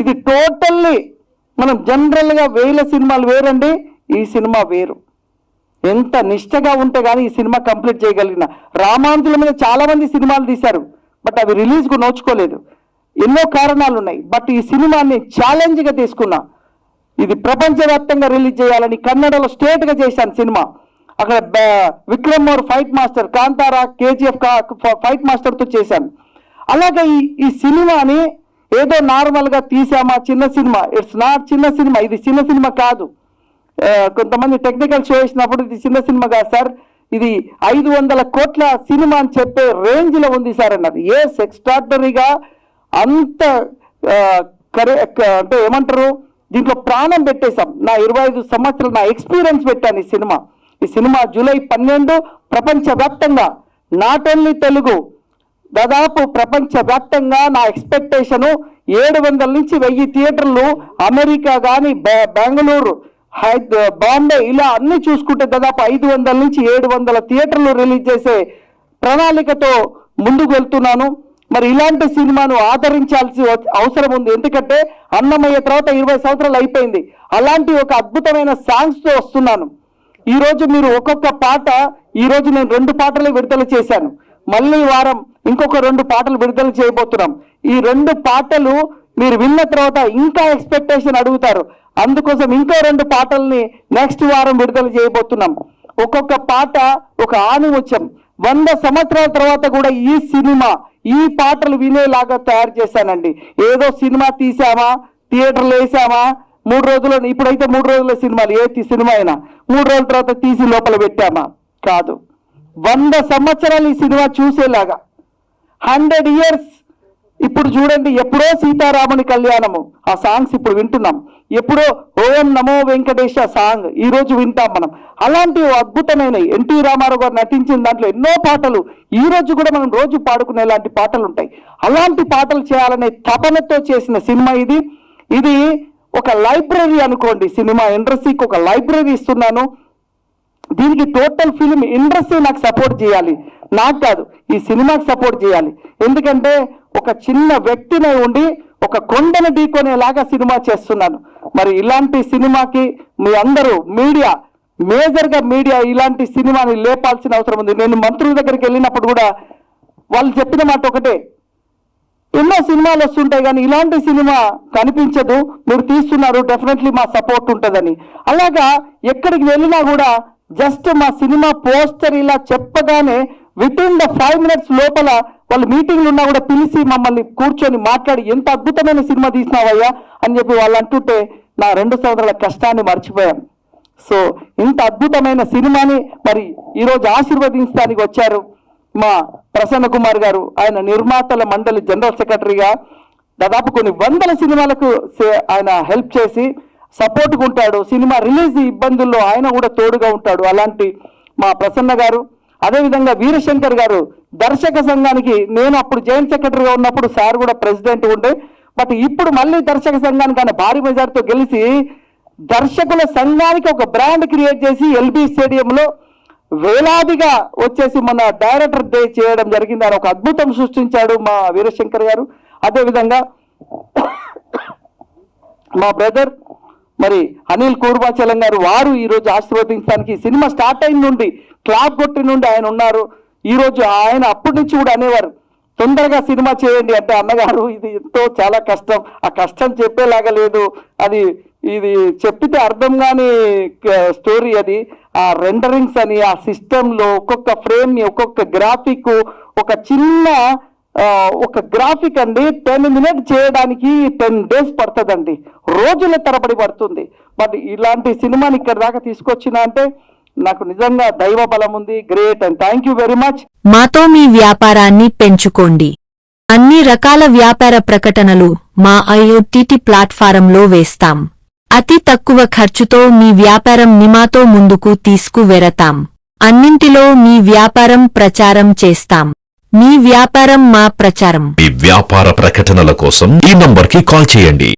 ఇది టోటల్లీ మనం జనరల్గా వేల సినిమాలు వేరండి, ఈ సినిమా వేరు. ఎంత నిష్టగా ఉంటే కానీ ఈ సినిమా కంప్లీట్ చేయగలిగిన. రామానుజుల మీద చాలా మంది సినిమాలు తీశారు, బట్ అవి రిలీజ్కు నోచుకోలేదు. ఎన్నో కారణాలు ఉన్నాయి. బట్ ఈ సినిమాని ఛాలెంజ్గా తీసుకున్నా. ఇది ప్రపంచవ్యాప్తంగా రిలీజ్ చేయాలని కన్నడలో స్టేట్గా చేశాను సినిమా. అక్కడ Vikram Mor fight master, Kantara, KGF fight మాస్టర్తో చేశాను. అలాగే ఈ సినిమాని ఏదో నార్మల్గా తీసామా చిన్న సినిమా, ఇట్స్ నాట్ చిన్న సినిమా. ఇది చిన్న సినిమా కాదు. కొంతమంది టెక్నికల్ షో వేసినప్పుడు ఇది చిన్న సినిమా కాదు సార్, ఇది 500 కోట్ల సినిమా అని చెప్పే రేంజ్లో ఉంది సార్ అన్నారు. ఎస్, ఎక్స్ట్రాడనరీగా అంత అంటే ఏమంటారు, దీంట్లో ప్రాణం పెట్టేశాం. నా 25 సంవత్సరాలు నా ఎక్స్పీరియన్స్ పెట్టాను ఈ సినిమా జూలై 12 ప్రపంచవ్యాప్తంగా, నాట్ ఓన్లీ తెలుగు, దాదాపు ప్రపంచవ్యాప్తంగా నా ఎక్స్పెక్టేషను 700 నుంచి 1000 థియేటర్లు, అమెరికా కానీ బెంగళూరు, బాంబే, ఇలా అన్ని చూసుకుంటే దాదాపు 500 నుంచి 700 థియేటర్లు రిలీజ్ చేసే ప్రణాళికతో ముందుకు వెళ్తున్నాను. మరి ఇలాంటి సినిమాను ఆదరించాల్సి అవసరం ఉంది. ఎందుకంటే అన్నమయ్య తర్వాత 20 సంవత్సరాలు అయిపోయింది. అలాంటి ఒక అద్భుతమైన సాంగ్స్తో వస్తున్నాను. ఈరోజు మీరు ఒక్కొక్క పాట, ఈరోజు నేను 2 పాటలు విడుదల చేశాను. మళ్ళీ వారం ఇంకొక 2 పాటలు విడుదల చేయబోతున్నాం. ఈ 2 పాటలు మీరు విన్న తర్వాత ఇంకా ఎక్స్పెక్టేషన్ అడుగుతారు. అందుకోసం ఇంకో 2 పాటల్ని నెక్స్ట్ వారం విడుదల చేయబోతున్నాం. ఒక్కొక్క పాట ఒక ఆణిముత్యం. 100 సంవత్సరాల తర్వాత కూడా ఈ సినిమా, ఈ పాటలు వినేలాగా తయారు చేశానండి. ఏదో సినిమా తీసామా, థియేటర్లు వేసామా, 3 రోజులు, ఇప్పుడైతే 3 రోజుల సినిమాలు, ఏ సినిమా అయినా 3 రోజుల తర్వాత తీసి లోపల పెట్టామా, కాదు. 100 సంవత్సరాలు ఈ సినిమా చూసేలాగా, 100 ఇయర్స్. ఇప్పుడు చూడండి, ఎప్పుడో సీతారాముని కళ్యాణము, ఆ సాంగ్స్ ఇప్పుడు వింటున్నాం. ఎప్పుడో ఓం నమో వెంకటేశ సాంగ్ ఈరోజు వింటాం మనం. అలాంటి అద్భుతమైన ఎన్టీ రామారావు గారు నటించిన దాంట్లో ఎన్నో పాటలు ఈ రోజు కూడా మనం రోజు పాడుకునేలాంటి పాటలు ఉంటాయి. అలాంటి పాటలు చేయాలనే తపనతో చేసిన సినిమా ఇది. ఇది ఒక లైబ్రరీ అనుకోండి. సినిమా ఇండస్ట్రీకి ఒక లైబ్రరీ ఇస్తున్నాను. దీనికి టోటల్ ఫిలిం ఇండస్ట్రీ నాకు సపోర్ట్ చేయాలి, నాకు కాదు, ఈ సినిమాకి సపోర్ట్ చేయాలి. ఎందుకంటే ఒక చిన్న వ్యక్తిని ఉండి ఒక కొండను ఢీకొనేలాగా సినిమా చేస్తున్నాను. మరి ఇలాంటి సినిమాకి మీ అందరూ మీడియా, మేజర్గా మీడియా ఇలాంటి సినిమాని లేపాల్సిన అవసరం ఉంది. నేను మంత్రుల దగ్గరికి వెళ్ళినప్పుడు కూడా వాళ్ళు చెప్పిన మాట ఒకటే, ఎన్నో సినిమాలు వస్తుంటాయి కానీ ఇలాంటి సినిమా కనిపించదు, మీరు తీస్తున్నారు, డెఫినెట్లీ మా సపోర్ట్ ఉంటుందని. అలాగా ఎక్కడికి వెళ్ళినా కూడా జస్ట్ మా సినిమా పోస్టర్ ఇలా చెప్పగానే వితిన్ ద 5 minutes లోపల వాళ్ళు మీటింగ్లు ఉన్నా కూడా పిలిచి మమ్మల్ని కూర్చొని మాట్లాడి, ఎంత అద్భుతమైన సినిమా తీసినావయ్యా అని చెప్పి వాళ్ళు అంటుంటే నా 2 సంవత్సరాల కష్టాన్ని మర్చిపోయాను. సో ఇంత అద్భుతమైన సినిమాని మరి ఈరోజు ఆశీర్వదించడానికి వచ్చారు మా ప్రసన్న కుమార్ గారు. ఆయన నిర్మాతల మండలి జనరల్ సెక్రటరీగా దాదాపు కొన్ని 100 సినిమాలకు ఆయన హెల్ప్ చేసి సపోర్ట్గా ఉంటాడు. సినిమా రిలీజ్ ఇబ్బందుల్లో ఆయన కూడా తోడుగా ఉంటాడు. అలాంటి మా ప్రసన్న గారు, అదేవిధంగా వీరశంకర్ గారు దర్శక సంఘానికి, నేను అప్పుడు జాయింట్ సెక్రటరీగా ఉన్నప్పుడు సార్ కూడా ప్రెసిడెంట్ ఉండే, బట్ ఇప్పుడు మళ్ళీ దర్శక సంఘానికి ఆయన భారీ మెజార్టీతో గెలిచి దర్శకుల సంఘానికి ఒక బ్రాండ్ క్రియేట్ చేసి ఎల్బీ స్టేడియంలో వేలాదిగా వచ్చేసి మన డైరెక్టర్ డే చేయడం జరిగింది. ఆయన ఒక అద్భుతం సృష్టించాడు మా వీరశంకర్ గారు. అదేవిధంగా మా బ్రదర్ మరి అనిల్ కూర్మాచలం గారు, వారు ఈరోజు ఆశీర్వదించడానికి సినిమా స్టార్ట్ అయిన నుండి క్లాప్ కొట్టి నుండి ఆయన ఉన్నారు. ఈరోజు ఆయన అప్పటి నుంచి కూడా అనేవారు, తొందరగా సినిమా చేయండి అంటే, అన్నగారు ఇది ఎంతో చాలా కష్టం, ఆ కష్టం చెప్పేలాగా లేదు, అది ఇది చెప్పితే అర్థం కాని స్టోరీ. అది ఆ రెండరింగ్స్ అని, ఆ సిస్టంలో ఒక్కొక్క ఫ్రేమ్ని, ఒక్కొక్క గ్రాఫిక్, ఒక చిన్న ఒక గ్రాఫిక్ అండి 10 minutes చేయడానికి 10 days పడుతుందండి, రోజుల తరబడి పడుతుంది. బట్ ఇలాంటి సినిమాని ఇక్కడ దాకా తీసుకొచ్చిన అంటే నాకు నిజంగా దైవ బలం ఉంది. Great and thank you very much. మాతో మీ వ్యాపారాన్ని పెంచుకోండి. అన్ని రకాల వ్యాపార ప్రకటనలు మా IOTT ప్లాట్ఫారంలో వేస్తాం. అతి తక్కువ ఖర్చుతో మీ వ్యాపారం నిమాతో ముందుకు తీసుకువెరతాం. అన్నింటిలో మీ వ్యాపారం ప్రచారం చేస్తాం. మీ వ్యాపారం మా ప్రచారం. మీ వ్యాపార ప్రకటనల కోసం ఈ నంబర్కి కాల్ చేయండి.